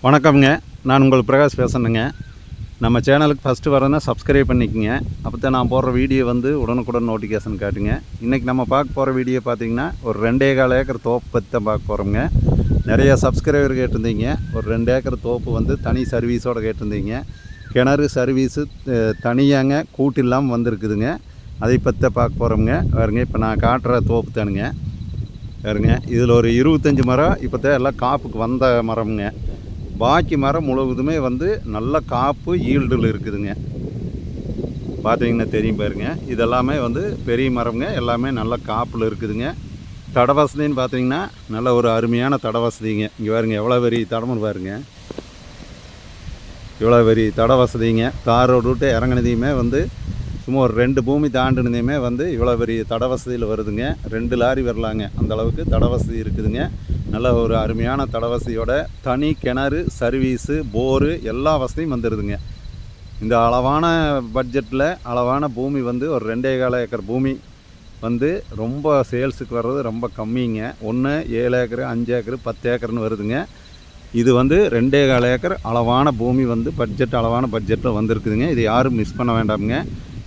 வணக்கம்ங்க. நான் உங்கள் பிரகாஷ் பேசுகிறேங்க. நம்ம சேனலுக்கு ஃபஸ்ட்டு வரேன்னா சப்ஸ்கிரைப் பண்ணிக்கோங்க. அப்போ தான் நான் போடுற வீடியோ வந்து உடனுக்குடன் நோட்டிஃபிகேஷன் காட்டுங்க. இன்றைக்கி நம்ம பார்க்க போகிற வீடியோ பார்த்திங்கன்னா ஒரு 2.25 ஏக்கர் தோப்பு பற்றி தான் பார்க்க போகிறோங்க. நிறையா சப்ஸ்கிரைபர் கேட்டிருந்தீங்க. ஒரு 2 ஏக்கர் தோப்பு வந்து தனி சர்வீஸோடு கேட்டிருந்தீங்க. கிணறு சர்வீஸு தனியாங்க கூட்டு இல்லாமல் வந்திருக்குதுங்க. அதை பற்றி தான் பார்க்க போகிறோங்க. பாருங்க, இப்போ நான் காட்டுற தோப்பு தானுங்க. பாருங்க, இதில் ஒரு 25 மரம் இப்போ தான் எல்லாம் காப்புக்கு வந்த மரம்ங்க. பாக்கி மரம் முழுவதுமே வந்து நல்ல காப்பு ஈல்டில் இருக்குதுங்க. பார்த்தீங்கன்னா தெரியும் பாருங்க. இதெல்லாமே வந்து பெரிய மரம்ங்க. எல்லாமே நல்ல காப்பில் இருக்குதுங்க. தட வசதின்னு பார்த்தீங்கன்னா நல்ல ஒரு அருமையான தட வசதிங்க. இங்கே பாருங்க, எவ்வளோ பெரிய தடமும் பாருங்க. இவ்வளோ பெரிய தட வசதிங்க. தார் ரோடு விட்டு இறங்கினதையுமே வந்து சும்மா ஒரு 2 பூமி தாண்டினதையுமே வந்து இவ்வளோ பெரிய தட வசதியில் வருதுங்க. 2 லாரி வரலாங்க, அந்த அளவுக்கு தட வசதி இருக்குதுங்க. நல்ல ஒரு அருமையான தட வசதியோட தனி கிணறு சர்வீஸு போரு எல்லா வசதியும் வந்துடுதுங்க. இந்த அளவான பட்ஜெட்டில் அளவான பூமி வந்து ஒரு 2.25 ஏக்கர் பூமி வந்து ரொம்ப சேல்ஸுக்கு வர்றது ரொம்ப கம்மிங்க. 7 ஏக்கரு 5 ஏக்கரு 10 ஏக்கர்னு வருதுங்க. இது வந்து 2.25 ஏக்கர் அளவான பூமி வந்து அளவான பட்ஜெட்டில் வந்துருக்குதுங்க. இது யாரும் மிஸ் பண்ண வேண்டாமுங்க.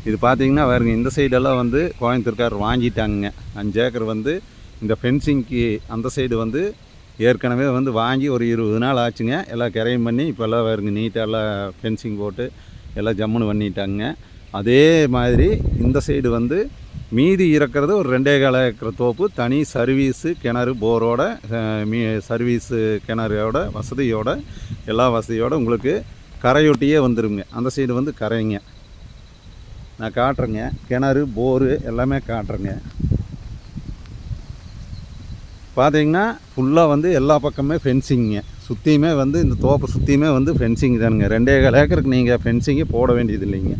இது பார்த்திங்கன்னா பாருங்க, இந்த சைடெல்லாம் வந்து கோயம்புத்தூர்கார் வாங்கிட்டாங்க. 5 ஏக்கர் வந்து இந்த ஃபென்சிங்க்கு அந்த சைடு வந்து ஏற்கனவே வந்து வாங்கி ஒரு 20 நாள் ஆச்சுங்க. எல்லாம் கிரையம் பண்ணி இப்போல்லாம் பாருங்க நீட்டாக எல்லாம் ஃபென்சிங் போட்டு எல்லாம் ஜம்முன்னு பண்ணிட்டாங்க. அதே மாதிரி இந்த சைடு வந்து மீதி இருக்கிறது ஒரு 2.25 ஏக்கர் தோப்பு தனி சர்வீஸு கிணறு போரோட சர்வீஸு கிணறோட வசதியோட எல்லா வசதியோடு உங்களுக்கு கரையொட்டியே வந்துடுங்க. அந்த சைடு வந்து கரைங்க. நான் காட்டுறேங்க, கிணறு போரு எல்லாமே காட்டுறேங்க. பார்த்தீங்கன்னா ஃபுல்லாக வந்து எல்லா பக்கமே ஃபென்சிங்க. சுற்றியுமே வந்து இந்த தோப்பை சுற்றியுமே வந்து ஃபென்சிங் தானுங்க. 2.25 ஏக்கருக்கு நீங்கள் ஃபென்சிங்கே போட வேண்டியது இல்லைங்க.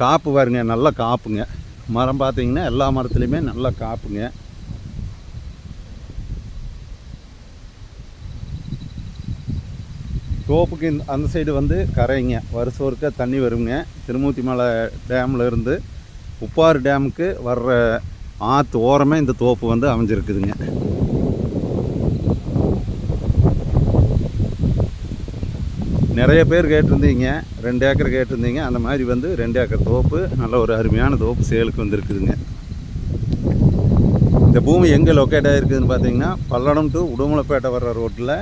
காப்பு பாருங்க, நல்ல காப்புங்க. மரம் பார்த்தீங்கன்னா எல்லா மரத்துலேயுமே நல்ல காப்புங்க. தோப்புக்கு அந்த சைடு வந்து கரைங்க. வருஷம் ஒருக்க தண்ணி வருங்க. திருமூர்த்தி மலை டேமில் இருந்து உப்பாறு டேமுக்கு வர்ற ஆற்று ஓரமே இந்த தோப்பு வந்து அமைஞ்சிருக்குதுங்க. நிறைய பேர் கேட்டிருந்தீங்க, 2 ஏக்கர் கேட்டிருந்தீங்க. அந்த மாதிரி வந்து 2 ஏக்கர் தோப்பு நல்ல ஒரு அருமையான தோப்பு சேலுக்கு வந்துருக்குதுங்க. இந்த பூமி எங்கே லொக்கேட் ஆகிருக்குதுன்னு பார்த்தீங்கன்னா பல்லடம் டு உடுமலைப்பேட்டை வர்ற ரோட்டில்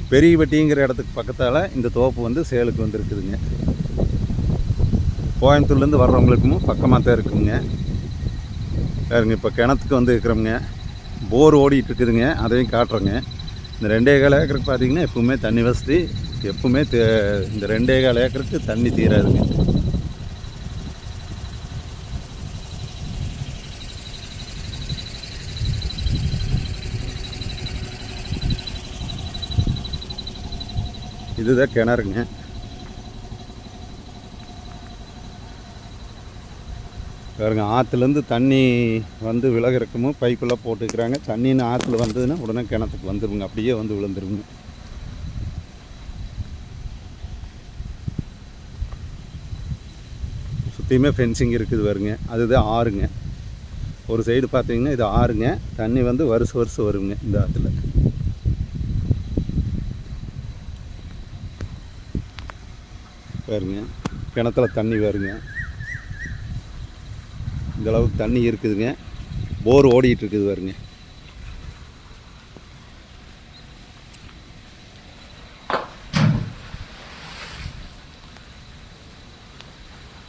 பெரியவட்டிங்கிற இடத்துக்கு பக்கத்தால் இந்த தோப்பு வந்து சேலுக்கு வந்துருக்குதுங்க. கோயம்புத்தூர்லேருந்து வர்றவங்களுக்கும் பக்கமாக தான் இருக்குங்க. பாருங்க, இப்போ கிணத்துக்கு வந்து இருக்கிறோங்க. போர் ஓடிட்டுருக்குதுங்க, அதையும் காட்டுறோங்க. இந்த 2.25 ஏக்கருக்கு பார்த்திங்கன்னா எப்பவுமே தண்ணி வசதி எப்பவுமே இந்த 2.25 ஏக்கருக்கு தண்ணி தீராதுங்க. இதுதான் கிணறுங்க. பாருங்க, ஆற்றுலேருந்து தண்ணி வந்து விலகிறக்கும் பைப்பெல்லாம் போட்டுக்கிறாங்க. தண்ணின்னு ஆற்றுல வந்ததுன்னா உடனே கிணத்துக்கு வந்துடுங்க, அப்படியே வந்து விழுந்துருங்க. சுற்றியுமே ஃபென்சிங் இருக்குது பாருங்க. அதுதான் ஆறுங்க. ஒரு சைடு பார்த்தீங்கன்னா இது ஆறுங்க. தண்ணி வந்து வருஷம் வருங்க இந்த ஆற்றுல. பாருங்க, கிணத்துல தண்ணி வருங்க. இந்த அளவுக்கு தண்ணி இருக்குதுங்க. போர் ஓடிட்டு இருக்குது பாருங்க.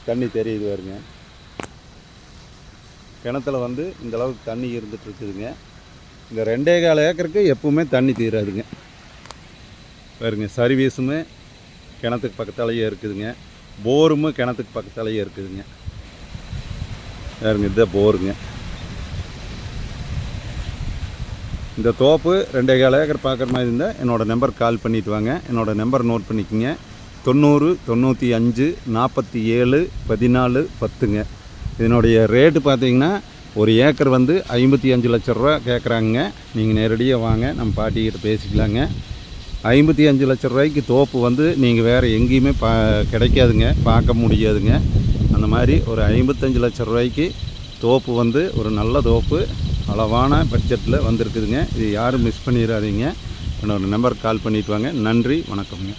தண்ணி தெரியுது பாருங்க. கிணத்துல வந்து இந்த அளவுக்கு தண்ணி இருந்துட்டு இருக்குதுங்க. இந்த 2.25 ஏக்கருக்கு எப்பவுமே தண்ணி தீராதுங்க. பாருங்க, சர்வீஸுமே கிணத்துக்கு பக்கத்தாலேயே இருக்குதுங்க. போருமே கிணத்துக்கு பக்கத்தாலேயே இருக்குதுங்க. பாருங்க, இதுதான் போருங்க. இந்த தோப்பு 2.25 ஏக்கர் பார்க்குற மாதிரி இருந்தால் என்னோடய நம்பருக்கு கால் பண்ணிவிட்டு வாங்க. என்னோடய நம்பர் நோட் பண்ணிக்கோங்க. 90 95 47 14 10ங்க. இதனுடைய ரேட்டு பார்த்தீங்கன்னா ஒரு ஏக்கர் வந்து 55 லட்ச ரூபா கேட்குறாங்க. நீங்கள் நேரடியாக வாங்க, நம்ம பாட்டிக்கிட்ட பேசிக்கலாங்க. 55 லட்ச ரூபாய்க்கு தோப்பு வந்து நீங்கள் வேறு எங்கேயுமே கிடைக்காதுங்க, பார்க்க முடியாதுங்க. அந்த மாதிரி ஒரு 55 லட்ச ரூபாய்க்கு தோப்பு வந்து ஒரு நல்ல தோப்பு அளவான பட்ஜெட்டில் வந்திருக்குதுங்க. இது யாரும் மிஸ் பண்ணிடாதீங்க. என்னோடய நம்பருக்கு கால் பண்ணிவிட்டு வாங்க. நன்றி, வணக்கம்ங்க.